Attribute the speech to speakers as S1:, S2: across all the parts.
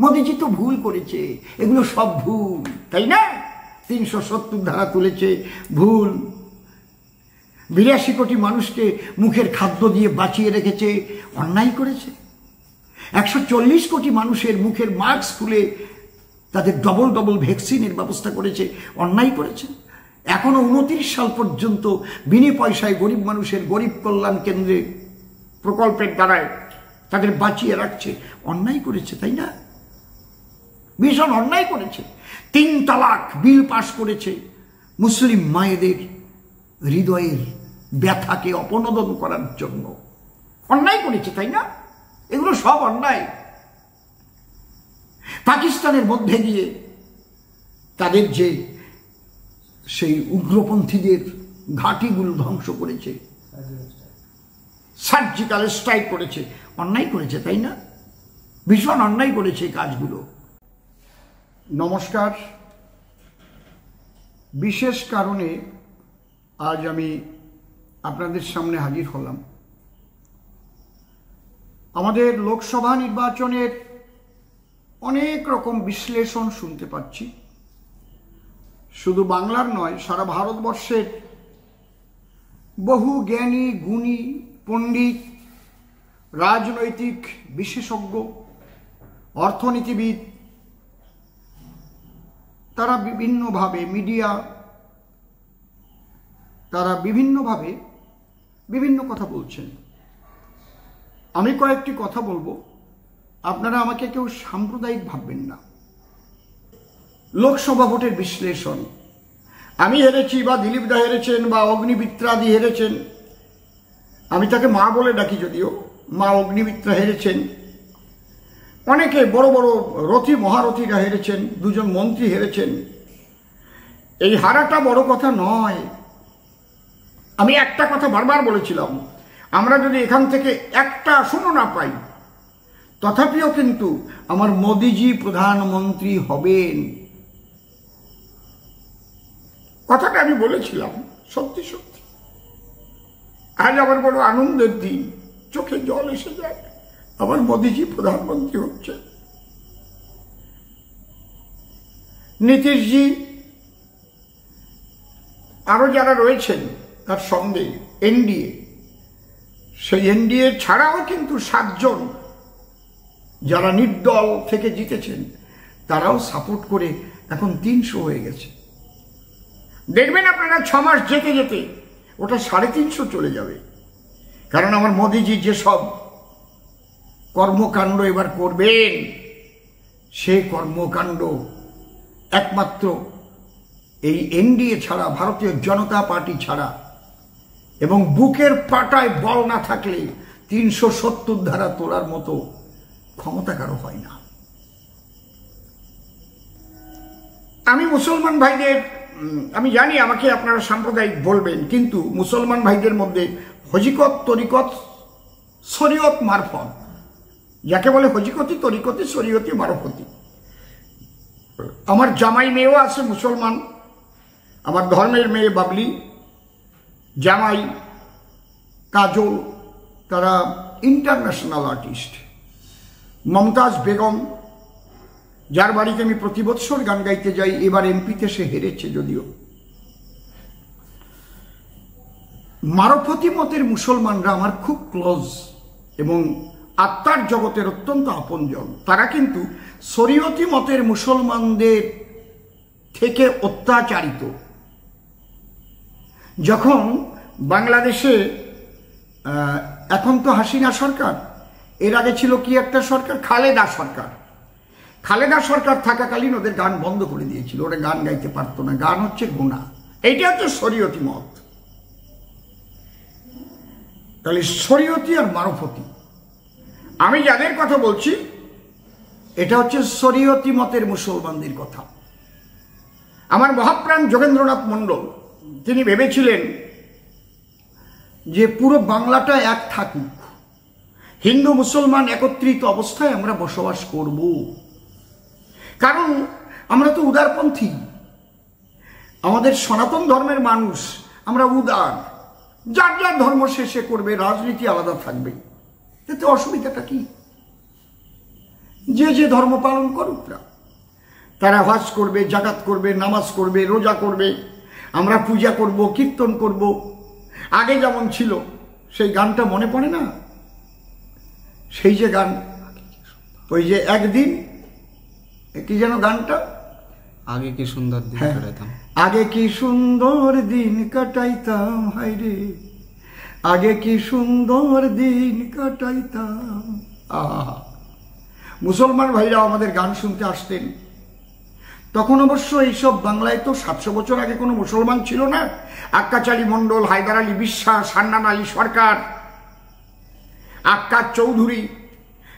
S1: মোদিজি তো ভুল করেছে, এগুলো সব ভুল, তাই না? 370 ধারা তুলেছে, ভুল। 82 কোটি মানুষকে মুখের খাদ্য দিয়ে বাঁচিয়ে রেখেছে, অন্যায় করেছে। 140 কোটি মানুষের মুখের মাস্ক খুলে তাদের ডবল ডবল ভ্যাকসিনের ব্যবস্থা করেছে, অন্যায় করেছে। এখনো 29 সাল পর্যন্ত বিনা পয়সায় গরিব মানুষের গরিব কল্যাণ কেন্দ্রে প্রকল্পের দ্বারায় তাদের বাঁচিয়ে রাখছে, অন্যায় করেছে, তাই না? ভীষণ অন্যায় করেছে। 3 তালাক বিল পাশ করেছে মুসলিম মায়েদের হৃদয়ের ব্যথাকে অপনোদন করার জন্য, অন্যায় করেছে, তাই না? এগুলো সব অন্যায়। পাকিস্তানের মধ্যে গিয়ে তাদের যে সেই উগ্রপন্থীদের ঘাঁটিগুলো ধ্বংস করেছে, সার্জিক্যাল স্ট্রাইক করেছে, অন্যায় করেছে, তাই না? ভীষণ অন্যায় করেছে এই কাজগুলো। নমস্কার। বিশেষ কারণে আজ আমি আপনাদের সামনে হাজির হলাম। আমাদের লোকসভা নির্বাচনের অনেক রকম বিশ্লেষণ শুনতে পাচ্ছি, শুধু বাংলার নয়, সারা ভারতবর্ষের বহু জ্ঞানী গুণী পণ্ডিত, রাজনৈতিক বিশেষজ্ঞ, অর্থনীতিবিদ, তারা বিভিন্নভাবে, মিডিয়া, তারা বিভিন্নভাবে বিভিন্ন কথা বলছেন। আমি কয়েকটি কথা বলবো, আপনারা আমাকে কেউ সাম্প্রদায়িক ভাববেন না। লোকসভা ভোটের বিশ্লেষণ, আমি হেরেছি বা দিলীপ দা হেরেছেন বা অগ্নিমিত্রাদি হেরেছেন, আমি তাকে মা বলে ডাকি, যদিও মা অগ্নিমিত্রা হেরেছেন, অনেকে বড় বড় রথী মহারথীরা হেরেছেন, 2 জন মন্ত্রী হেরেছেন। এই হারাটা বড় কথা নয়। আমি একটা কথা বারবার বলেছিলাম, আমরা যদি এখান থেকে একটা আসনও না পাই, তথাপিও কিন্তু আমার মোদিজি প্রধানমন্ত্রী হবেন। কথাটা আমি বলেছিলাম, সত্যি সত্যি। আজ আমার বড় আনন্দের দিন, চোখে জল এসে যায়, আমার মোদিজি প্রধানমন্ত্রী হচ্ছে। নীতিশজি, আরো যারা রয়েছেন তার সঙ্গে এনডিএ, সেই এনডিএ ছাড়াও কিন্তু 7 জন যারা নির্দল থেকে জিতেছেন, তারাও সাপোর্ট করে এখন 300 হয়ে গেছে। দেখবেন আপনারা 6 মাস যেতে যেতে ওটা 350 চলে যাবে। কারণ আমার মোদিজি যেসব কর্মকাণ্ড এবার করবেন, সেই কর্মকাণ্ড একমাত্র এই এনডিএ ছাড়া, ভারতীয় জনতা পার্টি ছাড়া, এবং বুকের পাটায় বল না থাকলে 370 ধারা তোলার মতো ক্ষমতা কারো হয় না। আমি মুসলমান ভাইদের, আমি জানি আমাকে আপনারা সাম্প্রদায়িক বলবেন, কিন্তু মুসলমান ভাইদের মধ্যে হজিকত, তরিকত, শরীয়ত মারফত, যাকে বলে হজিকতি, তরিকতি, শরীয়তি, মারফতি। আমার জামাই মেয়েও আছে মুসলমান, আমার ধর্মের মেয়ে বাবলি, জামাই কাজল, তারা ইন্টারন্যাশনাল আর্টিস্ট। মমতাজ বেগম, যার বাড়িতে আমি প্রতি বৎসর গান গাইতে যাই, এবার এমপিতে সে হেরেছে যদিও। মারফতি মতের মুসলমানরা আমার খুব ক্লোজ এবং আত্মার জগতের অত্যন্ত আপনজন। তারা কিন্তু শরীয়তি মতের মুসলমানদের থেকে অত্যাচারিত। যখন বাংলাদেশে, এখন তো হাসিনা সরকার, এর আগে ছিল কি একটা সরকার, খালেদা সরকার। খালেদা সরকার থাকাকালীন ওদের গান বন্ধ করে দিয়েছিল, ওরা গান গাইতে পারতো না। গান হচ্ছে গুনাহ, এইটা হচ্ছে শরীয়তি মত। তাহলে শরীয়তি আর মারফতি, আমি যাদের কথা বলছি এটা হচ্ছে শরীয়তি মতের মুসলমানদের কথা। আমার মহাপ্রাণ যোগেন্দ্রনাথ মণ্ডল, তিনি ভেবেছিলেন যে পুরো বাংলাটা এক থাকুক, হিন্দু মুসলমান একত্রিত অবস্থায় আমরা বসবাস করব। কারণ আমরা তো উদারপন্থী, আমাদের সনাতন ধর্মের মানুষ, আমরা উদার। যার যার ধর্ম শেষে করবে, রাজনীতি আলাদা থাকবে, এতে অসুবিধাটা কি? যে যে ধর্ম পালন করুক না, তারা হজ করবে, জাকাত করবে, নামাজ করবে, রোজা করবে, আমরা পূজা করব, কীর্তন করব। আগে যেমন ছিল সেই গানটা মনে পড়ে না? সেই যে গান, ওই যে একদিন কি যেন গানটা,
S2: আগে কি সুন্দর দিন কাটাইতাম,
S1: আগে কি সুন্দর দিন কাটাইতাম, হায়রে আগে কি সুন্দর দিন কাটাইতাম। আহা, মুসলমান ভাইরা আমাদের গান শুনতে আসতেন। তখন অবশ্য এইসব বাংলায় তো 700 বছর আগে কোনো মুসলমান ছিল না। আক্কাচালি মণ্ডল, হায়দার আলী বিশ্বাস, হান্নান আলী সরকার, আক্কার চৌধুরী,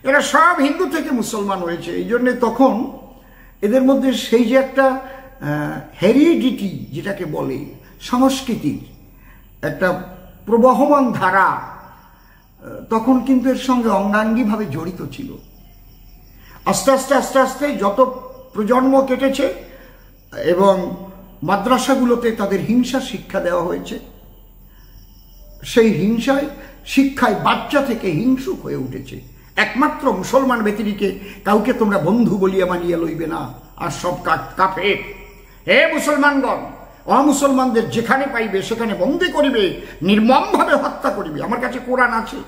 S1: এরা সব হিন্দু থেকে মুসলমান হয়েছে। এই জন্যে তখন এদের মধ্যে সেই যে একটা হেরিডিটি যেটাকে বলে, সংস্কৃতির একটা প্রবহমান ধারা, তখন কিন্তু এর সঙ্গে অঙ্গাঙ্গিভাবে জড়িত ছিল। আস্তে আস্তে আস্তে আস্তে যত প্রজন্ম কেটেছে এবং মাদ্রাসাগুলোতে তাদের হিংসা শিক্ষা দেওয়া হয়েছে, সেই শিক্ষায় বাচ্চা থেকে হিংসুক হয়ে উঠেছে। একমাত্র মুসলমান ব্যতিরিকে কাউকে তোমরা বন্ধু বলিয়া মানিয়া লইবে না, আর সব কাফের। হে মুসলমানগণ, অমুসলমানদের যেখানে পাইবে সেখানে বন্দী করিবে, নির্মমভাবে হত্যা করিবে। আমার কাছে কোরআন আছে,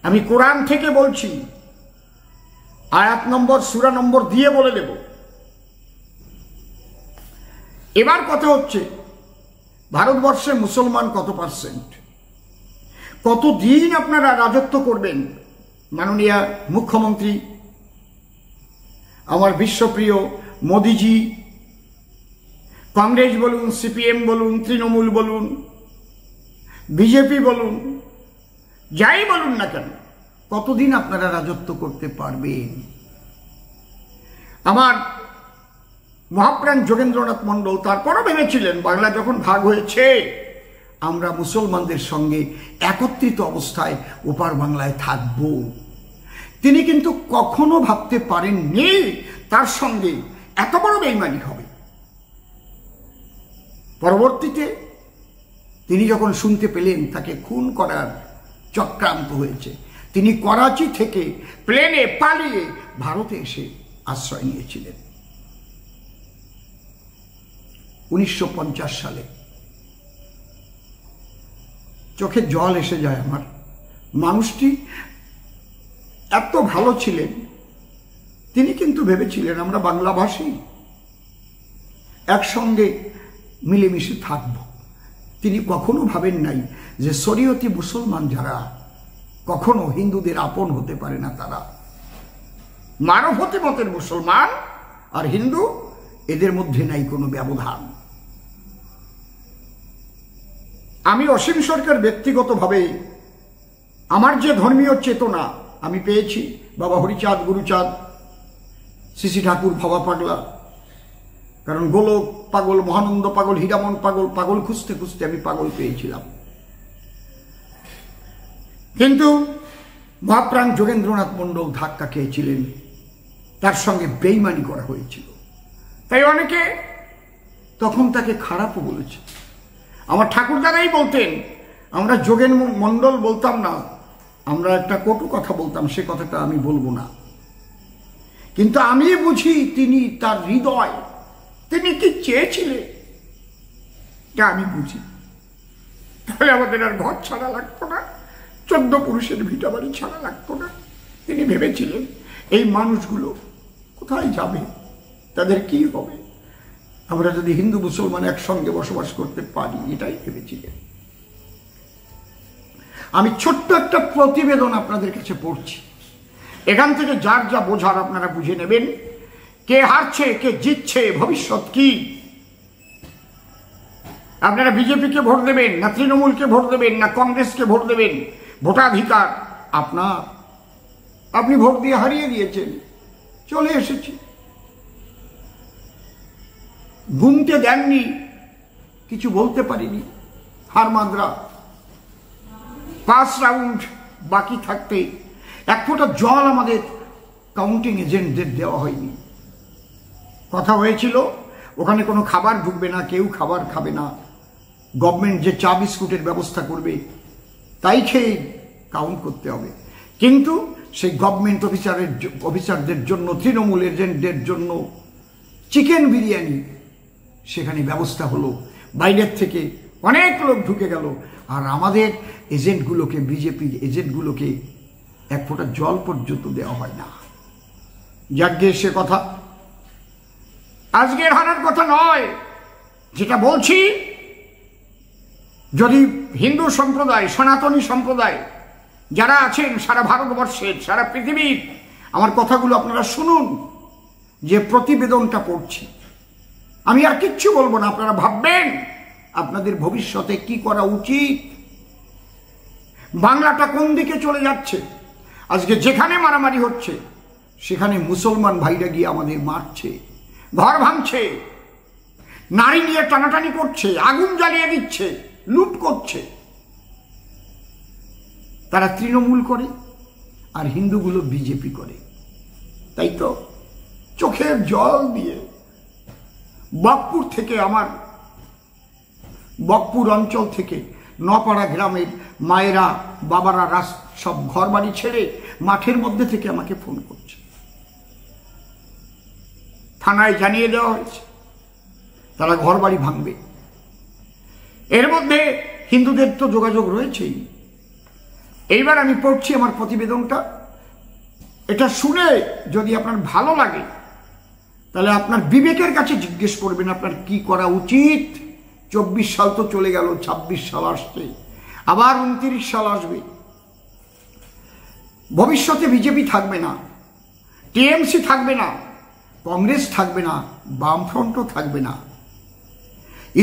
S1: আমি কোরআন থেকে বলছি, আয়াত নম্বর, সূরা নম্বর দিয়ে বলে দেব। এবার কথা হচ্ছে, ভারতবর্ষে মুসলমান কত পার্সেন্ট? কতদিন আপনারা রাজত্ব করবেন? মাননীয় মুখ্যমন্ত্রী আমার বিশ্বপ্রিয় মোদিজি, কংগ্রেস বলুন, সিপিএম বলুন, তৃণমূল বলুন, বিজেপি বলুন, যাই বলুন না কেন, কতদিন আপনারা রাজত্ব করতে পারবেন? আমার মহাপ্রাণ যোগেন্দ্রনাথ মণ্ডল তারপরও ভেবেছিলেন বাংলা যখন ভাগ হয়েছে আমরা মুসলমানদের সঙ্গে একত্রিত অবস্থায় ওপার বাংলায় থাকব। তিনি কিন্তু কখনো ভাবতে পারেননি তার সঙ্গে এত বড় বেইমানি হবে। পরবর্তীতে তিনি যখন শুনতে পেলেন তাকে খুন করার চক্রান্ত হয়েছে, তিনি করাচি থেকে প্লেনে পালিয়ে ভারতে এসে আশ্রয় নিয়েছিলেন 1950 সালে। চোখে জল এসে যায় আমার। মানুষটি এত ভালো ছিলেন, তিনি কিন্তু ভেবেছিলেন আমরা বাংলাভাষী, একসঙ্গে মিলেমিশে থাকব। তিনি কখনো ভাবেন নাই যে শরীয়তি মুসলমান যারা কখনো হিন্দুদের আপন হতে পারে না। তারা মানবতী মতের মুসলমান আর হিন্দু, এদের মধ্যে নাই কোনো ব্যবধান। আমি অসীম সরকার ব্যক্তিগতভাবে আমার যে ধর্মীয় চেতনা আমি পেয়েছি, বাবা হরিচাঁদ, গুরুচাঁদ, শ্রী ঠাকুর, ভবা পাগলা, কারণ গোলক পাগল, মহানন্দ পাগল, হীরামন পাগল, পাগল খুঁজতে খুঁজতে আমি পাগল পেয়েছিলাম। কিন্তু মহাপ্রাণ যোগেন্দ্রনাথ মণ্ডল ধাক্কা খেয়েছিলেন, তার সঙ্গে বেইমানি করা হয়েছিল। তাই অনেকে তখন তাকে খারাপও বলেছে। আমার ঠাকুরদাদাই বলতেন, আমরা যোগেন মণ্ডল বলতাম না, আমরা একটা কটু কথা বলতাম, সে কথাটা আমি বলবো না। কিন্তু আমি বুঝি তিনি তার হৃদয়, তিনি কি চেয়েছিলেন তা আমি বুঝি। তাহলে আমাদের আর ঘর ছাড়া লাগতো না, 14 পুরুষের ভিটা বাড়ি ছাড়া লাগতো না। তিনি ভেবেছিলেন এই মানুষগুলো কোথায় যাবে, তাদের কি হবে, আমরা যদি হিন্দু মুসলমান একসঙ্গে বসবাস করতে পারি, এটাই ভেবেছিলেন। আমি ছোট্ট একটা প্রতিবেদন আপনাদের কাছে পড়ছি, এখান থেকে যার যা বোঝার আপনারা বুঝে নেবেন। কে হারছে, কে জিতছে, ভবিষ্যৎ কি। আপনারা বিজেপিকে ভোট দেবেন না তৃণমূলকে ভোট দেবেন না কংগ্রেসকে ভোট দেবেন, ভোটাধিকার আপনার। আপনি ভোট দিয়ে হারিয়ে দিয়েছেন, চলে এসেছি। গুনতে দেননি, কিছু বলতে পারিনি, হার মাদ্রা। 5 রাউন্ড বাকি থাকতে 1 ফোঁটা জল আমাদের কাউন্টিং এজেন্টদের দেওয়া হয়নি। কথা হয়েছিল ওখানে কোনো খাবার ঢুকবে না, কেউ খাবার খাবে না, গভর্নমেন্ট যে চা বিস্কুটের ব্যবস্থা করবে তাই খেয়ে কাউন্ট করতে হবে। কিন্তু সেই গভর্নমেন্ট অফিসারদের জন্য, তৃণমূল এজেন্টদের জন্য চিকেন বিরিয়ানি সেখানে ব্যবস্থা হলো। বাইরের থেকে অনেক লোক ঢুকে গেল, আর আমাদের এজেন্টগুলোকে, বিজেপির এজেন্টগুলোকে এক ফোঁটা জল পর্যন্ত দেওয়া হয় না। যাজ্ঞে সে কথা আজকের হারার কথা নয়। যেটা বলছি, যদি হিন্দু সম্প্রদায়, সনাতনী সম্প্রদায় যারা আছেন সারা ভারতবর্ষের, সারা পৃথিবীর, আমার কথাগুলো আপনারা শুনুন। যে প্রতিবেদনটা পড়ছি, আমি আর কিচ্ছু বলবো না, আপনারা ভাববেন আপনাদের ভবিষ্যতে কি করা উচিত, বাংলাটা কোন দিকে চলে যাচ্ছে। আজকে যেখানে মারামারি হচ্ছে সেখানে মুসলমান ভাইরা গিয়ে আমাদের মারছে, ঘর ভাঙছে, নারী নিয়ে টানাটানি করছে, আগুন জ্বালিয়ে দিচ্ছে, লুট করছে। তারা তৃণমূল করে আর হিন্দুগুলো বিজেপি করে, তাই তো? চোখের জল দিয়ে বকপুর থেকে, আমার বকপুর অঞ্চল থেকে নপাড়া গ্রামের মায়েরা, বাবারা সব ঘর বাড়ি ছেড়ে মাঠের মধ্যে থেকে আমাকে ফোন করছে। থানায় জানিয়ে দেওয়া হয়েছে তারা ঘর বাড়ি ভাঙবে। এর মধ্যে হিন্দুদের তো যোগাযোগ রয়েছেই। এইবার আমি পড়ছি আমার প্রতিবেদনটা। এটা শুনে যদি আপনার ভালো লাগে তাহলে আপনার বিবেকের কাছে জিজ্ঞেস করবেন আপনার কি করা উচিত। 24 সাল তো চলে গেল, 26 সাল আসছে, আবার 29 সাল আসবে। ভবিষ্যতে বিজেপি থাকবে না, টিএমসি থাকবে না, কংগ্রেস থাকবে না, বামফ্রন্টও থাকবে না।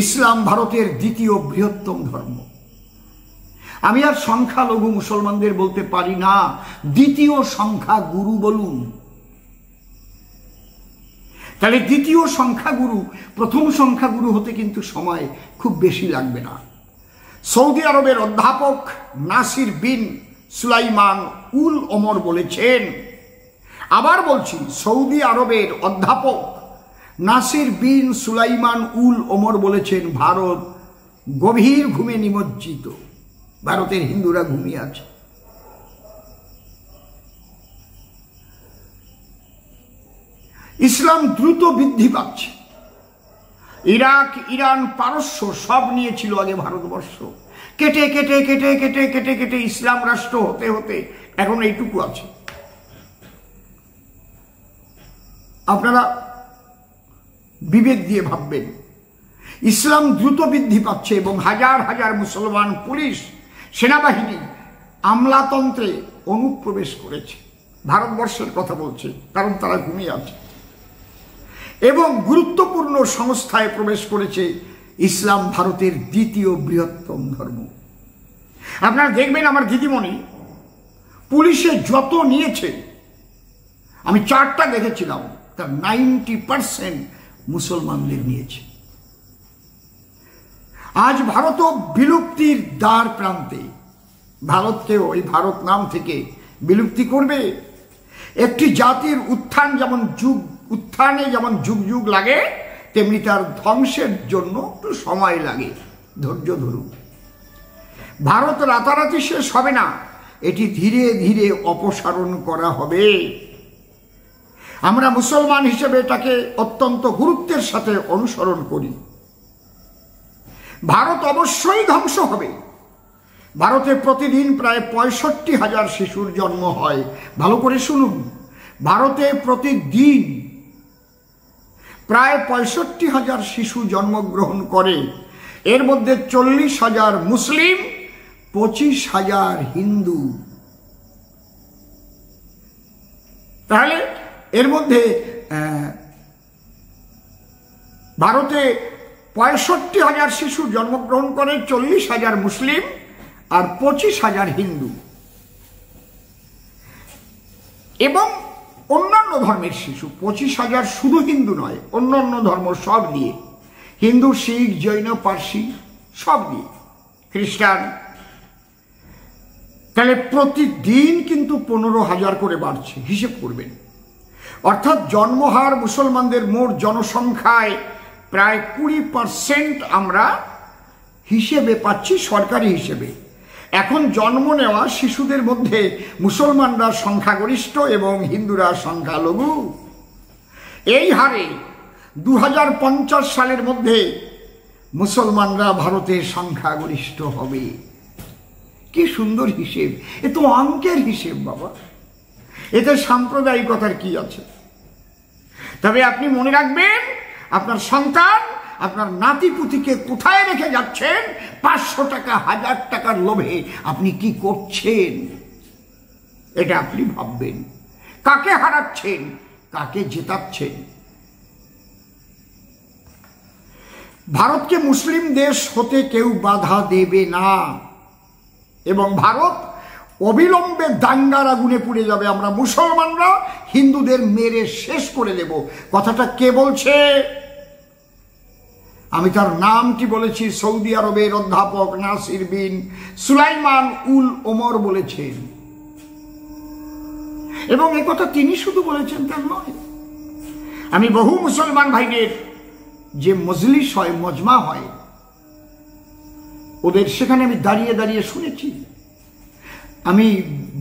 S1: ইসলাম ভারতের দ্বিতীয় বৃহত্তম ধর্ম। আমি আর সংখ্যালঘু মুসলমানদের বলতে পারি না, দ্বিতীয় সংখ্যা গুরু বলুন। তাহলে দ্বিতীয় সংখ্যাগুরু, প্রথম সংখ্যাগুরু হতে কিন্তু সময় খুব বেশি লাগবে না। সৌদি আরবের অধ্যাপক নাসির বিন সুলাইমান উল ওমর বলেছেন, আবার বলছি, সৌদি আরবের অধ্যাপক নাসির বিন সুলাইমান উল ওমর বলেছেন, ভারত গভীর ঘুমে নিমজ্জিত, ভারতের হিন্দুরা ঘুমিয়ে আছে। ইসলাম দ্রুত বৃদ্ধি পাচ্ছে। ইরাক, ইরান, পারস্য সব নিয়েছিল আগে ভারতবর্ষ, কেটে কেটে কেটে কেটে কেটে কেটে ইসলাম রাষ্ট্র হতে হতে এখন এইটুকু আছে। আপনারা বিবেক দিয়ে ভাববেন, ইসলাম দ্রুত বৃদ্ধি পাচ্ছে এবং হাজার হাজার মুসলমান পুলিশ, সেনাবাহিনী আমলাতন্ত্রে অনুপ্রবেশ করেছে। ভারতবর্ষের কথা বলছে, কারণ তারা ঘুমিয়ে আছে। এবং গুরুত্বপূর্ণ সংস্থায় প্রবেশ করেছে। ইসলাম ভারতের দ্বিতীয় বৃহত্তম ধর্ম। আপনারা দেখবেন আমার দিদিমণি পুলিশে যত নিয়েছে, আমি চার্টটা দেখেছিলাম, তার 90% মুসলমানদের নিয়েছে। আজ ভারতও বিলুপ্তির দ্বার প্রান্তে। ভারতকে ওই ভারত নাম থেকে বিলুপ্তি করবে। একটি জাতির উত্থানে যেমন যুগ যুগ লাগে, তেমনি তার ধ্বংসের জন্য একটু সময় লাগে। ধৈর্য ধরুন। ভারত রাতারাতি শেষ হবে না, এটি ধীরে ধীরে অপসারণ করা হবে। আমরা মুসলমান হিসেবে এটাকে অত্যন্ত গুরুত্বের সাথে অনুসরণ করি। ভারত অবশ্যই ধ্বংস হবে। ভারতে প্রতিদিন প্রায় 65,000 শিশুর জন্ম হয়। ভালো করে শুনুন, ভারতে প্রতিদিন প্রায় 65,000 শিশু জন্মগ্রহণ করে। এর মধ্যে 40,000 মুসলিম, 25,000 হিন্দু। তাহলে এর মধ্যে ভারতে 65,000 শিশু জন্মগ্রহণ করে, 40,000 মুসলিম আর 25,000 হিন্দু এবং অন্যান্য ধর্মের শিশু। 25,000 শুধু হিন্দু নয়, অন্যান্য ধর্ম সব দিয়ে, হিন্দু, শিখ, জৈন, পার্সি সব দিয়ে, খ্রিস্টান। তাহলে প্রতিদিন কিন্তু 15,000 করে বাড়ছে, হিসেব করবেন। অর্থাৎ জন্মহার মুসলমানদের মোট জনসংখ্যায় প্রায় 20% আমরা হিসেবে পাচ্ছি, সরকারি হিসেবে। এখন জন্ম নেওয়া শিশুদের মধ্যে মুসলমানরা সংখ্যাগরিষ্ঠ এবং হিন্দুরা সংখ্যালঘু। এই হারে 2050 সালের মধ্যে মুসলমানরা ভারতের সংখ্যাগরিষ্ঠ হবে। কি সুন্দর হিসেব! এ তো অঙ্কের হিসেব বাবা, এতে সাম্প্রদায়িকতার কি আছে? তবে আপনি মনে রাখবেন, আপনার সন্তান, আপনার নাতিপুতিকে কোথায় রেখে যাচ্ছেন? 500 টাকা, 1000 টাকার লোভে আপনি কি করছেন এটা আপনি ভাববেন। কাকে হারাচ্ছেন, কাকে জেতাচ্ছেন? ভারতকে মুসলিম দেশ হতে কেউ বাধা দেবে না এবং ভারত অবিলম্বে দাঙ্গার আগুনে পুড়ে যাবে। আমরা মুসলমানরা হিন্দুদের মেরে শেষ করে দেব। কথাটা কে বলছে? আমি তার নামটি বলেছি, সৌদি আরবের অধ্যাপক নাসির বিন সুলাইমান উল ওমর বলেছেন। এবং একথা তিনি শুধু বলেছেন তা নয়, আমি বহু মুসলমান ভাইদের যে মজলিস হয়, মজমা হয়, ওদের সেখানে আমি দাঁড়িয়ে দাঁড়িয়ে শুনেছি। আমি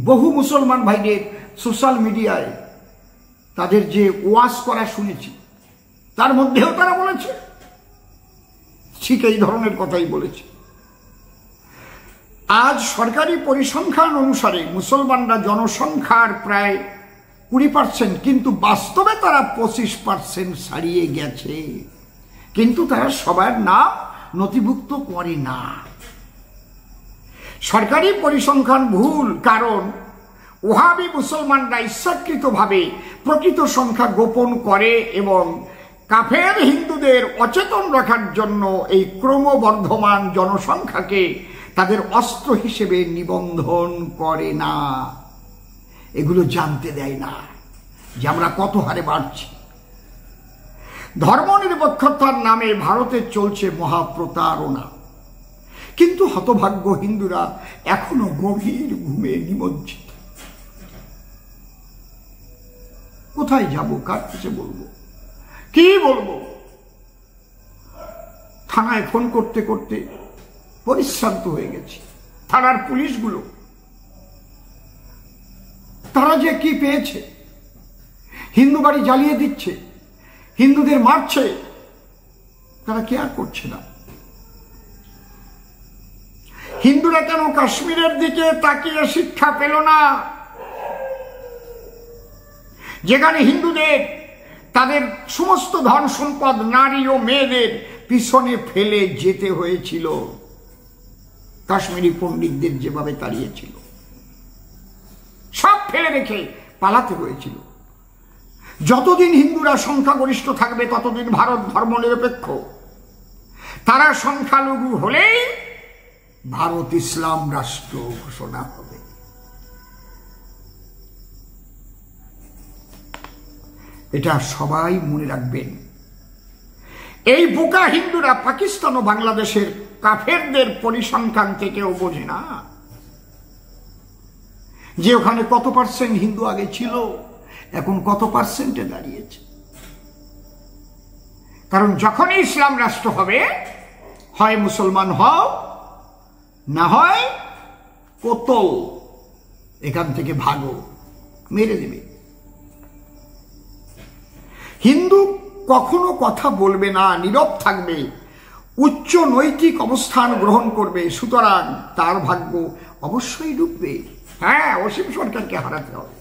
S1: বহু মুসলমান ভাইদের সোশ্যাল মিডিয়ায় তাদের যে ওয়াজ করা শুনেছি, তার মধ্যেও তারা বলেছে ঠিক এই ধরনের কথাই বলেছে। আজ সরকারি পরিসংখ্যান অনুসারে মুসলমানরা জনসংখ্যার প্রায় 20%, কিন্তু বাস্তবে তারা 25% ছাড়িয়ে গেছে। কিন্তু তারা সবার নাম নথিভুক্ত করে না। সরকারি পরিসংখ্যান ভুল, কারণ ওহাবি মুসলমানরা ইচ্ছাকৃতভাবে প্রকৃত সংখ্যা গোপন করে এবং কাফের হিন্দুদের অচেতন রাখার জন্য এই ক্রমবর্ধমান জনসংখ্যাকে তাদের অস্ত্র হিসেবে নিবন্ধন করে না। এগুলো জানতে দেয় না যে আমরা কত হারে বাড়ছি। ধর্মনিরপেক্ষতার নামে ভারতে চলছে মহাপ্রতারণা, কিন্তু হতভাগ্য হিন্দুরা এখনো গভীর ঘুমে নিমজ্জিত। কোথায় যাব, কার কাছে বলবো, কি বলবো? থানায় ফোন করতে করতে পরিশ্রান্ত হয়ে গেছি। থানার পুলিশগুলো তারা যে কি পেয়েছে, হিন্দু বাড়ি জ্বালিয়ে দিচ্ছে, হিন্দুদের মারছে, তারা কেয়ার করছে না। হিন্দুরা কেন কাশ্মীরের দিকে তাকিয়ে শিক্ষা পেল না, যেখানে হিন্দুদের তাদের সমস্ত ধন সম্পদ, নারী ও মেয়েদের পিছনে ফেলে যেতে হয়েছিল? কাশ্মীরি পণ্ডিতদের যেভাবে তাড়িয়েছিল, সব ফেলে রেখে পালাতে হয়েছিল। যতদিন হিন্দুরা সংখ্যাগরিষ্ঠ থাকবে ততদিন ভারত ধর্মনিরপেক্ষ। তারা সংখ্যালঘু হলেই ভারত ইসলাম রাষ্ট্র ঘোষণা হবে। এটা সবাই মনে রাখবেন। এই বোকা হিন্দুরা পাকিস্তান ও বাংলাদেশের কাফেরদের পরিসংখ্যান থেকেও বোঝে না যে ওখানে কত পার্সেন্ট হিন্দু আগে ছিল, এখন কত পার্সেন্টে দাঁড়িয়েছে। কারণ যখনই ইসলাম রাষ্ট্র হবে, হয় মুসলমান হও, না হয় কোতল, এখান থেকে ভাগো, মেরে দেবে। হিন্দু কখনো কথা বলবে না, নীরব থাকবে, উচ্চ নৈতিক অবস্থান গ্রহণ করবে, সুতরাং তার ভাগ্য অবশ্যই ডুববে। হ্যাঁ, অসীম সরকারকে হারাতে হবে,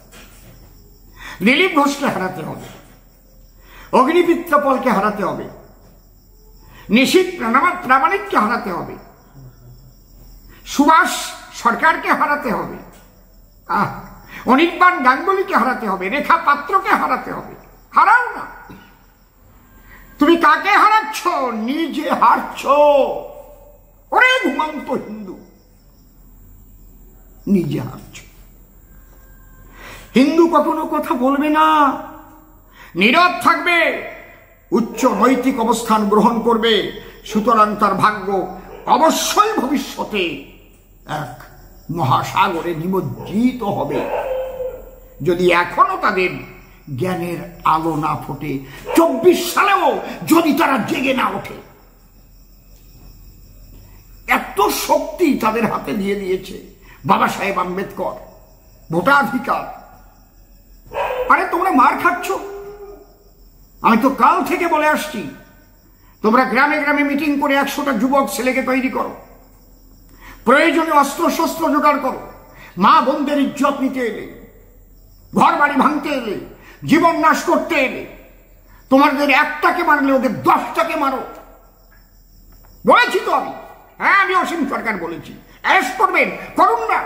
S1: দিলীপ ঘোষকে হারাতে হবে, অগ্নিমিত্র পলকে হারাতে হবে, নিশীথ প্রামাণিককে হারাতে হবে, সুভাষ সরকারকে হারাতে হবে, অনির্বাণ গাঙ্গুলিকে হারাতে হবে, রেখা পাত্রকে হারাতে হবে। হারাও না। তুমি কাকে হারাচ্ছ? নিজে হারছ। ওরে ঘুমন্ত হিন্দু, নিজে হারছ। হিন্দু কখনো কথা বলবে না, নীরব থাকবে, উচ্চ নৈতিক অবস্থান গ্রহণ করবে, সুতরাং তার ভাগ্য অবশ্যই ভবিষ্যতে এক মহাসাগরে নিমজ্জিত হবে। যদি এখনো তাদের জ্ঞানের আলো না ফোটে, 24 সালেও যদি তারা জেগে না ওঠে। এত শক্তি তাদের হাতে দিয়ে দিয়েছে বাবা সাহেব আম্বেদকর, ভোটাধিকার। আরে তোমরা মার খাচ্ছ। আমি তো কাল থেকে বলে আসছি, তোমরা গ্রামে গ্রামে মিটিং করে 100টা যুবক ছেলেকে তৈরি করো, প্রয়োজনে অস্ত্র শস্ত্র জোগাড় করো, মা বোনদের ইজ্জত নিতে এলে, ঘর বাড়ি ভাঙতে এলে, জীবন নাশ করতে এলে, তোমাদের একটাকে মারলে ওদের 10টাকে মারো। বলেছি তো আমি, হ্যাঁ আমি অসীম সরকার বলেছি, অ্যারেস্ট করবেন, করুন না।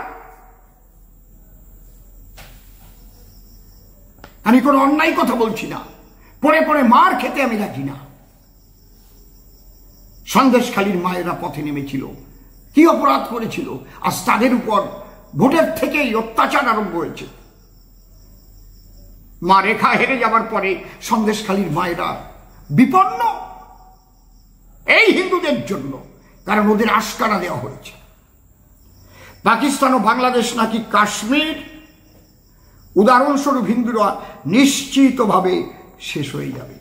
S1: আমি কোনো অন্যায় কথা বলছি না, পড়ে পড়ে মার খেতে আমি রাজি না। সন্দেশখালীর মায়েরা পথে নেমেছিল, কি অপরাধ করেছিল, আজ তাদের উপর ভোটের থেকেই অত্যাচার আরম্ভ হয়েছে। মা রেখা হেরে যাবার পরে সন্দেশখালীর মায়েরা বিপন্ন এই হিন্দুদের জন্য, কারণ ওদের আশকারা দেওয়া হয়েছে। পাকিস্তান ও বাংলাদেশ নাকি কাশ্মীর, উদাহরণস্বরূপ হিন্দুরা নিশ্চিতভাবে শেষ হয়ে যাবে।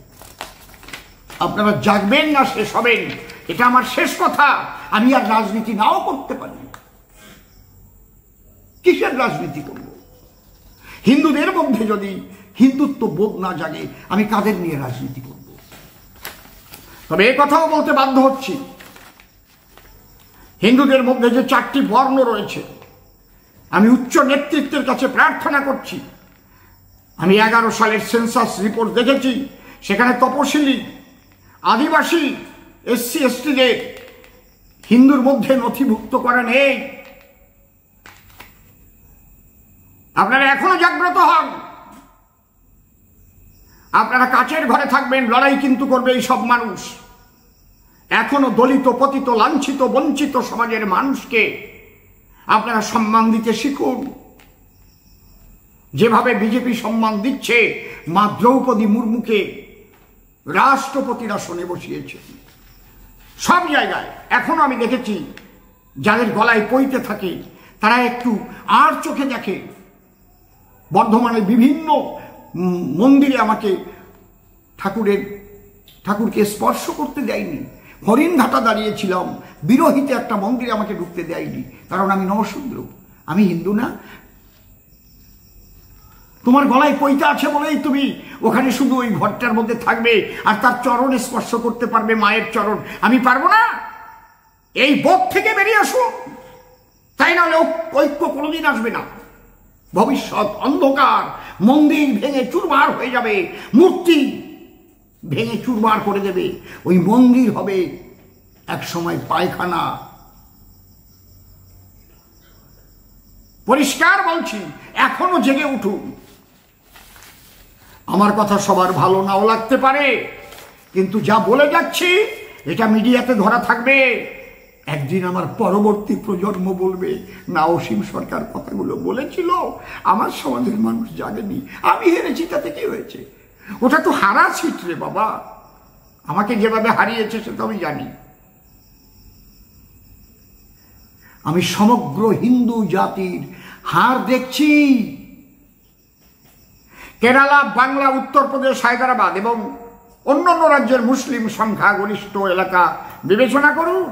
S1: আপনারা জাগবেন না শেষ হবেন, এটা আমার শেষ কথা। আমি আর রাজনীতি নাও করতে পারি, কিসের রাজনীতি করব? হিন্দুদের মধ্যে যদি হিন্দুত্ব বোধ না জাগে, আমি কাদের নিয়ে রাজনীতি করব? তবে এ কথাও বলতে বাধ্য হচ্ছি, হিন্দুদের মধ্যে যে 4টি বর্ণ রয়েছে, আমি উচ্চ নেতৃত্বের কাছে প্রার্থনা করছি। আমি 11 সালের সেন্সাস রিপোর্ট দেখেছি, সেখানে তপশিলি, আদিবাসী, SC STদের হিন্দুর মধ্যে নথিভুক্ত করা নেই। আপনারা এখনো জাগ্রত হন। আপনারা কাচের ঘরে থাকবেন, লড়াই কিন্তু করবে এই সব মানুষ। এখনো দলিত, পতিত, লাঞ্ছিত, বঞ্চিত সমাজের মানুষকে আপনারা সম্মান দিতে শিখুন, যেভাবে বিজেপি সম্মান দিচ্ছে মা দ্রৌপদী মুর্মুকে রাষ্ট্রপতির আসনে বসিয়েছে। সব জায়গায় এখনো আমি দেখেছি যাদের গলায় পইতে থাকে তারা একটু আর চোখে দেখে। বর্ধমানের বিভিন্ন মন্দিরে আমাকে ঠাকুরকে স্পর্শ করতে দেয়নি। হরিণঘাটা দাঁড়িয়েছিলাম, বিরোহিতে একটা মন্দিরে আমাকে ঢুকতে দেয়নি, কারণ আমি নরশূদ্র, আমি হিন্দু না। তোমার গলায় পইতা আছে বলেই তুমি ওখানে শুধু ওই ঘরটার মধ্যে থাকবে আর তার চরণে স্পর্শ করতে পারবে, মায়ের চরণ। আমি পারবো না। এই বোধ থেকে বেরিয়ে আসুন, তাই নাহলে ঐক্য কোনোদিন আসবে না। ভবিষ্যৎ অন্ধকার, মন্দির ভেঙে চুরমার হয়ে যাবে, মূর্তি ভেঙে চুরমার করে দেবে। ওই মন্দির হবে এক সময় পায়খানা। পরিষ্কার বলছি, এখনো জেগে উঠুন। আমার কথা সবার ভালো নাও লাগতে পারে, কিন্তু যা বলে যাচ্ছি এটা মিডিয়াতে ধরা থাকবে। একদিন আমার পরবর্তী প্রজন্ম বলবে, না অসীম সরকার কথাগুলো বলেছিল, আমার সমাজের মানুষ জানেনি, আমি হেরেছি, তাতে কি হয়েছে? ওটা তো হারা সিট রে বাবা, আমাকে যেভাবে হারিয়েছে সেটা আমি জানি। আমি সমগ্র হিন্দু জাতির হার দেখছি। কেরালা, বাংলা, উত্তরপ্রদেশ, হায়দ্রাবাদ এবং অন্যান্য রাজ্যের মুসলিম সংখ্যাগরিষ্ঠ এলাকা বিবেচনা করুন।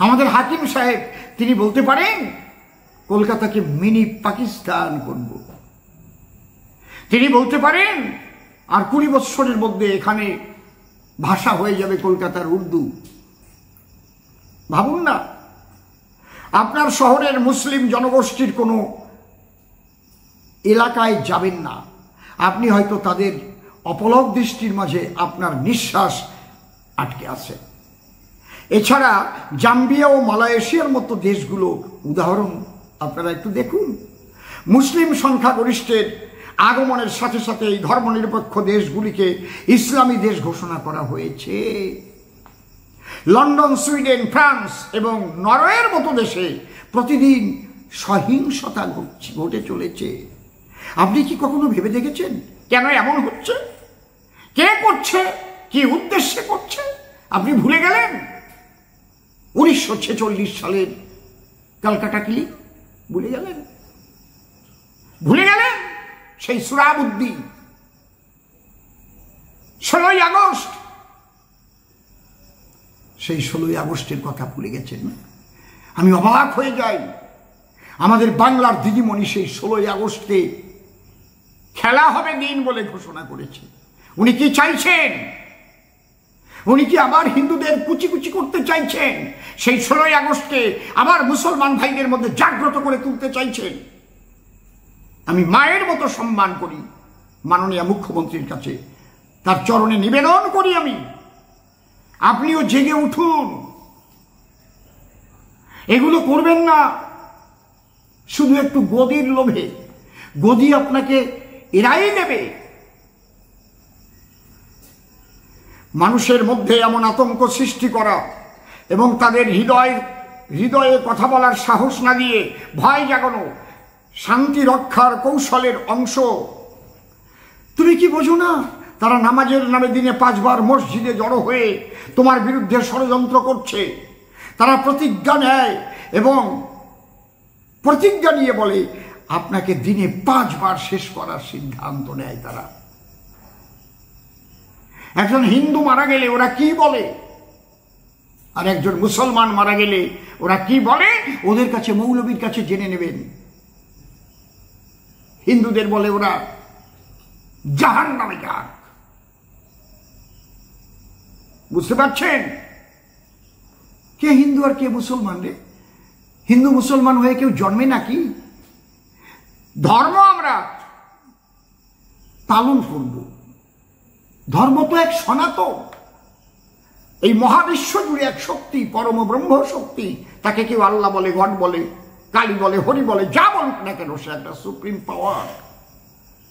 S1: আমাদের হাকিম সাহেব তিনি বলতে পারেন কলকাতাকে মিনি পাকিস্তান করব। তিনি বলতে পারেন আর 20 বৎসরের মধ্যে এখানে ভাষা হয়ে যাবে কলকাতার উর্দু। ভাবুন না, আপনার শহরের মুসলিম জনগোষ্ঠীর কোনো এলাকায় যাবেন না, আপনি হয়তো তাদের অপলক দৃষ্টির মাঝে আপনার নিঃশ্বাস আটকে আছে। এছাড়া জাম্বিয়া ও মালয়েশিয়ার মতো দেশগুলো উদাহরণ আপনারা একটু দেখুন। মুসলিম সংখ্যাগরিষ্ঠের আগমনের সাথে সাথে এই ধর্মনিরপেক্ষ দেশগুলিকে ইসলামী দেশ ঘোষণা করা হয়েছে। লন্ডন, সুইডেন, ফ্রান্স এবং নরওয়ের মতো দেশে প্রতিদিন সহিংসতা ঘটে চলেছে। আপনি কি কখনো ভেবে দেখেছেন কেন এমন হচ্ছে? কে করছে, কি উদ্দেশ্যে করছে? আপনি ভুলে গেলেন 1946 সালের ক্যালকাটা ক্লিক? ভুলে গেলেন সেই সুরাবুদ্দিন? 16ই আগস্ট সেই 16ই আগস্টের কথা ভুলে গেছেন। আমি অবাক হয়ে যাই, আমাদের বাংলার দিদিমণি সেই 16ই আগস্টকে খেলা হবে দিন বলে ঘোষণা করেছে। উনি কি চাইছেন? উনি কি আবার হিন্দুদের কুচি কুচি করতে চাইছেন? সেই 16ই আগস্টকে আবার মুসলমান ভাইদের মধ্যে জাগ্রত করে তুলতে চাইছেন? আমি মায়ের মতো সম্মান করি মাননীয় মুখ্যমন্ত্রীর কাছে, তার চরণে নিবেদন করি আমি, আপনিও জেগে উঠুন, এগুলো করবেন না শুধু একটু গদির লোভে। গদি আপনাকে এরাই দেবে। মানুষের মধ্যে এমন আতঙ্ক সৃষ্টি করা এবং তাদের হৃদয়ে কথা বলার সাহস না দিয়ে ভয় জাগানো শান্তি রক্ষার কৌশলের অংশ। তুমি কি বোঝো না তারা নামাজের নামে দিনে 5 বার মসজিদে জড়ো হয়ে তোমার বিরুদ্ধে ষড়যন্ত্র করছে? তারা প্রতিজ্ঞা নেয় এবং প্রতিজ্ঞা নিয়ে বলে আপনাকে দিনে 5 বার শেষ করার সিদ্ধান্ত নেয় তারা। একজন হিন্দু মারা গেলে ওরা কি বলে, আর একজন মুসলমান মারা গেলে ওরা কি বলে? ওদের কাছে, মৌলবীর কাছে জেনে নেবেন। হিন্দুদের বলে ওরা জাহান্নামে যাক। বুঝতে পারছেন? কে হিন্দু আর কে মুসলমান রে? হিন্দু মুসলমান হয়ে কেউ জন্মে নাকি? ধর্ম আমরা পালন করব। ধর্ম তো এক সনাতন, এই মহাবিশ্ব জুড়ে এক শক্তি, পরম ব্রহ্ম শক্তি। তাকে কেউ আল্লাহ বলে, গড বলে, কালী বলে, হরি বলে, যা বলুক না কেন, সে একটা সুপ্রিম পাওয়ার।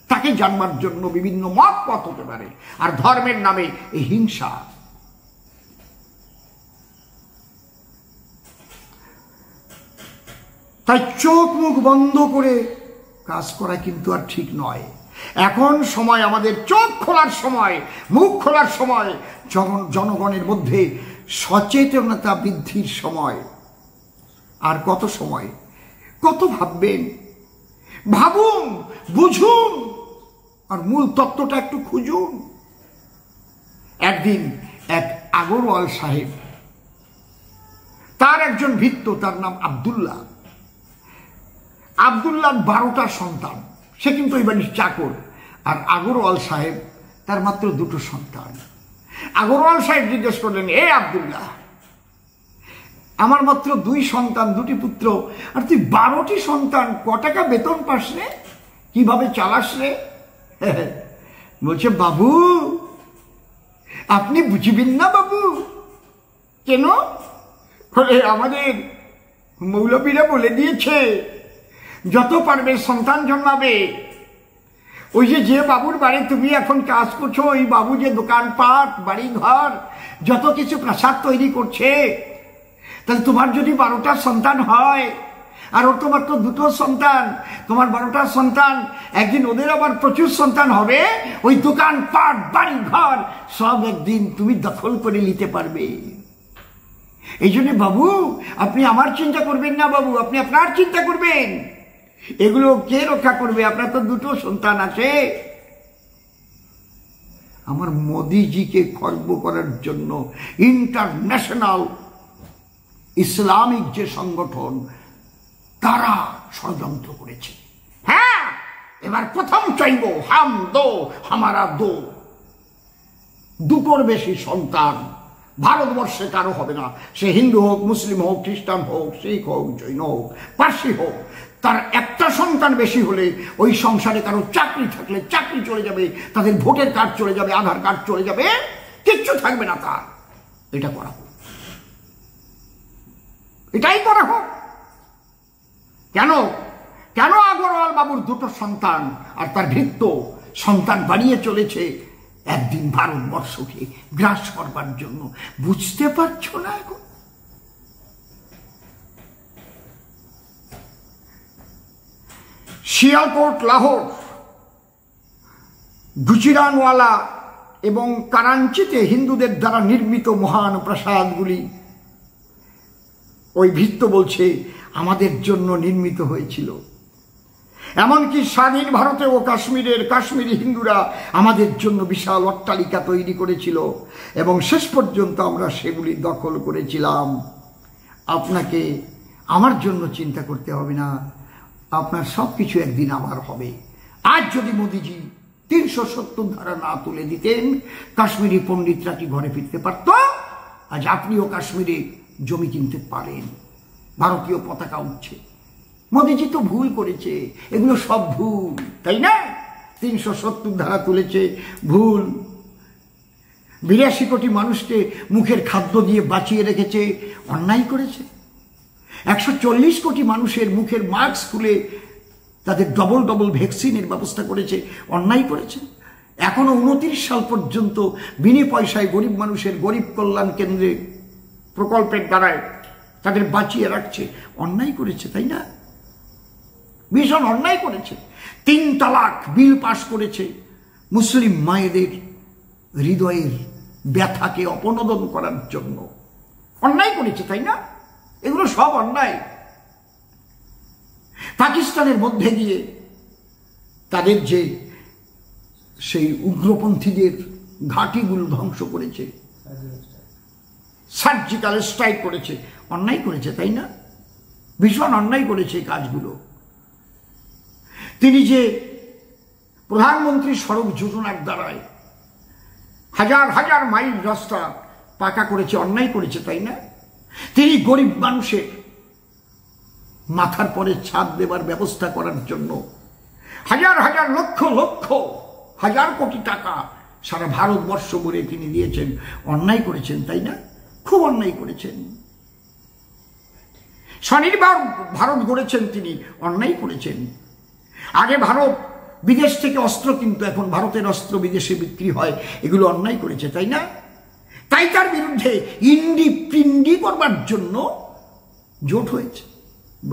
S1: তাকে জানবার জন্য বিভিন্ন মত পথ হতে পারে, আর ধর্মের নামে এই হিংসা। তাই চোখ মুখ বন্ধ করে কাজ করা কিন্তু আর ঠিক নয়। এখন সময় আমাদের চোখ খোলার সময়, মুখ খোলার সময়, জনগণের মধ্যে সচেতনতা বৃদ্ধির সময়। আর কত সময়, কত ভাববেন? ভাবুন, বুঝুন, আর মূল তত্ত্বটা একটু খুঁজুন। একদিন এক আগরওয়াল সাহেব, তার একজন ভৃত্য, তার নাম আব্দুল্লাহ। আব্দুল্লাহর 12টা সন্তান, সে কিন্তু এই বাড়ির চাকর। আর আগরওয়াল সাহেব তার মাত্র 2টো সন্তান। আগরওয়াল সাহেব জিজ্ঞেস করলেন, এ আব্দুল্লাহ, আমার মাত্র 2 সন্তান, 2টি পুত্র, আর তুই 12টি সন্তান, ক টাকা বেতন পাস রে? কিভাবে চালাস রে? বলছে, বাবু আপনি বুঝবেন না বাবু। কেন? আমাদের মৌলবীরা বলে দিয়েছে যত পারবে সন্তান জন্মাবে। ওই যে বাবুর বাড়ি তুমি এখন কাজ করছো, ওই বাবু যে দোকানপাট, বাড়ি ঘর, যত কিছু প্রাসাদ তৈরি করছে, তাহলে তোমার যদি 12টা সন্তান হয়, আর ওর তোমার তো 2টো সন্তান, তোমার 12টা সন্তান, একদিন ওদের আবার প্রচুর সন্তান হবে, ওই দোকানপাট, বাড়ি ঘর সব একদিন তুমি দখল করে নিতে পারবে। এই জন্য বাবু আপনি আমার চিন্তা করবেন না বাবু, আপনি আপনার চিন্তা করবেন। এগুলো কে রক্ষা করবে? আপনার তো 2টো সন্তান আছে। আমার মোদিজিকে খর্ব করার জন্য ইন্টারন্যাশনাল ইসলামিক যে সংগঠন, তারা ষড়যন্ত্র করেছে। হ্যাঁ, এবার প্রথম চাইব হাম দো হামারা দো। 2টোর বেশি সন্তান ভারতবর্ষে কারো হবে না। সে হিন্দু হোক, মুসলিম হোক, খ্রিস্টান হোক, শিখ হোক, জৈন হোক, পার্সি হোক। তার একটা সন্তান বেশি হলে ওই সংসারে কারো চাকরি থাকলে চাকরি চলে যাবে, তাদের ভোটের কার্ড চলে যাবে, আধার কার্ড চলে যাবে, কিচ্ছু থাকবে না তার। এটা করা হোক, এটাই করা হোক। কেন? কেন আগরওয়াল বাবুর 2টো সন্তান আর তার ভৃত্য সন্তান বাড়িয়ে চলেছে একদিন ভারতবর্ষকে গ্রাস করবার জন্য? বুঝতে পারছো না এখন? শিয়ালকোট, লাহোর, গুজরানওয়ালা এবং কারাঞ্চিতে হিন্দুদের দ্বারা নির্মিত মহান প্রাসাদগুলি, ওই ভৃত্য বলছে, আমাদের জন্য নির্মিত হয়েছিল। এমনকি স্বাধীন ভারতে ও কাশ্মীরি হিন্দুরা আমাদের জন্য বিশাল অট্টালিকা তৈরি করেছিল এবং শেষ পর্যন্ত আমরা সেগুলি দখল করেছিলাম। আপনাকে আমার জন্য চিন্তা করতে হবে না, আপনার সব কিছু একদিন আমার হবে। আজ যদি মোদিজি 370 ধারা না তুলে দিতেন, কাশ্মীরি পণ্ডিতরা কি ঘরে ফিরতে পারত? আজ আপনিও কাশ্মীরে জমি কিনতে পারেন, ভারতীয় পতাকা উঠছে। মোদিজি তো ভুল করেছে, এগুলো সব ভুল, তাই না? 370 ধারা তুলেছে, ভুল। 82 কোটি মানুষকে মুখের খাদ্য দিয়ে বাঁচিয়ে রেখেছে, অন্যায় করেছে। 140 কোটি মানুষের মুখের মাস্ক খুলে তাদের ডবল ভ্যাকসিনের ব্যবস্থা করেছে, অন্যায় করেছে। এখনো 29 সাল পর্যন্ত বিনে পয়সায় গরিব মানুষের গরিব কল্যাণ কেন্দ্রে প্রকল্পের দ্বারায় তাদের বাঁচিয়ে রাখছে, অন্যায় করেছে, তাই না? ভীষণ অন্যায় করেছে। 3 তালাক বিল পাশ করেছে, মুসলিম মায়েদের হৃদয়ের ব্যথাকে অপনোদন করার জন্য অন্যায় করেছে, তাই না? এগুলো সব অন্যায়। পাকিস্তানের মধ্যে গিয়ে তাদের যে সেই উগ্রপন্থীদের ঘাঁটিগুলো ধ্বংস করেছে, সার্জিক্যাল স্ট্রাইক করেছে, অন্যায় করেছে, তাই না? ভীষণ অন্যায় করেছে এই কাজগুলো। তিনি যে প্রধানমন্ত্রী সড়ক যোজনার দ্বারায় হাজার হাজার মাইল রাস্তা পাকা করেছে, অন্যায় করেছে, তাই না? তিনি গরিব মানুষের মাথার পরে ছাদ দেবার ব্যবস্থা করার জন্য হাজার হাজার লক্ষ লক্ষ হাজার কোটি টাকা সারা ভারতবর্ষ ভরে তিনি দিয়েছেন, অন্যায় করেছেন, তাই না? খুব অন্যায় করেছেন। স্বনির্ভর ভারত গড়েছেন তিনি, অন্যায় করেছেন। আগে ভারত বিদেশ থেকে অস্ত্র কিন্তু এখন ভারতের অস্ত্র বিদেশে বিক্রি হয়, এগুলো অন্যায় করেছে, তাই না? তাই তার বিরুদ্ধে ইন্ডি পিন্ডি করবার জন্য জোট হয়েছে।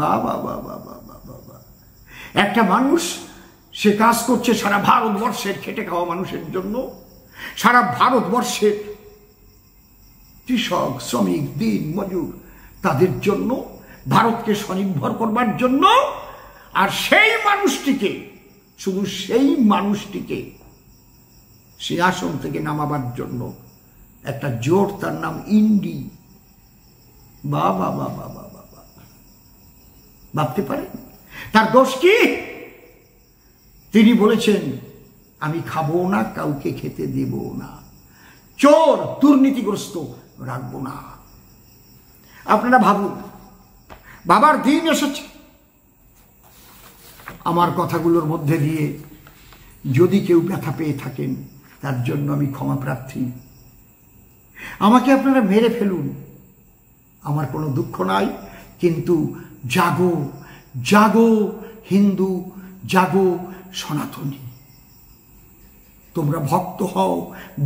S1: বাবা বাবা বাবা বাবা, একটা মানুষ সে কাজ করছে সারা ভারতবর্ষের খেটে খাওয়া মানুষের জন্য, সারা ভারতবর্ষের কৃষক শ্রমিক দিন মজুর তাদের জন্য, ভারতকে স্বনির্ভর করবার জন্য। আর সেই মানুষটিকে, শুধু সেই মানুষটিকে সিংহাসন থেকে নামাবার জন্য একটা জোট, তার নাম ইন্ডি। বাবা বাবা বাবা বাবা, ভাবতে পারেন তার দোষ কি? তিনি বলেছেন আমি খাবো না, কাউকে খেতে দেব না, চোর দুর্নীতিগ্রস্ত রাখবো না। আপনারা ভাবুন, বাবার দিন এসেছে। আমার কথাগুলোর মধ্যে দিয়ে যদি কেউ ব্যথা পেয়ে থাকেন, তার জন্য আমি ক্ষমা প্রার্থী। আমাকে আপনারা মেরে ফেলুন, আমার কোনো দুঃখ নাই, কিন্তু জাগো জাগো হিন্দু, জাগো সনাতনী। তোমরা ভক্ত হও,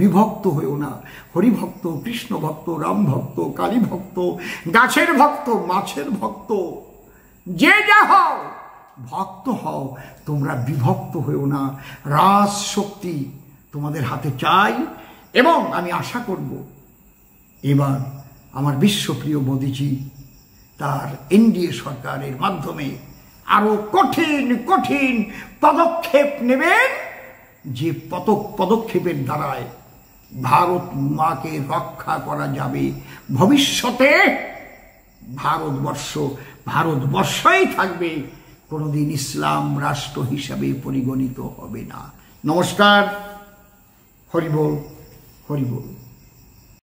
S1: বিভক্ত হয়েও না। হরিভক্ত, কৃষ্ণ ভক্ত, রাম ভক্ত, কালী ভক্ত, গাছের ভক্ত, মাছের ভক্ত, যে যা হও, ভক্ত হও, তোমরা বিভক্ত হয়েও না। রাজ শক্তি তোমাদের হাতে চাই। এবং আমি আশা করব এবার আমার বিশ্বপ্রিয় মোদিজি তার এনডিএ সরকারের মাধ্যমে আরো কঠিন কঠিন পদক্ষেপ নেবেন, যে পদক্ষেপের দ্বারায় ভারত মাকে রক্ষা করা যাবে। ভবিষ্যতে ভারতবর্ষই থাকবে, কোনোদিন ইসলাম রাষ্ট্র হিসাবে পরিগণিত হবে না। নমস্কার, হরি বল, হরি বল।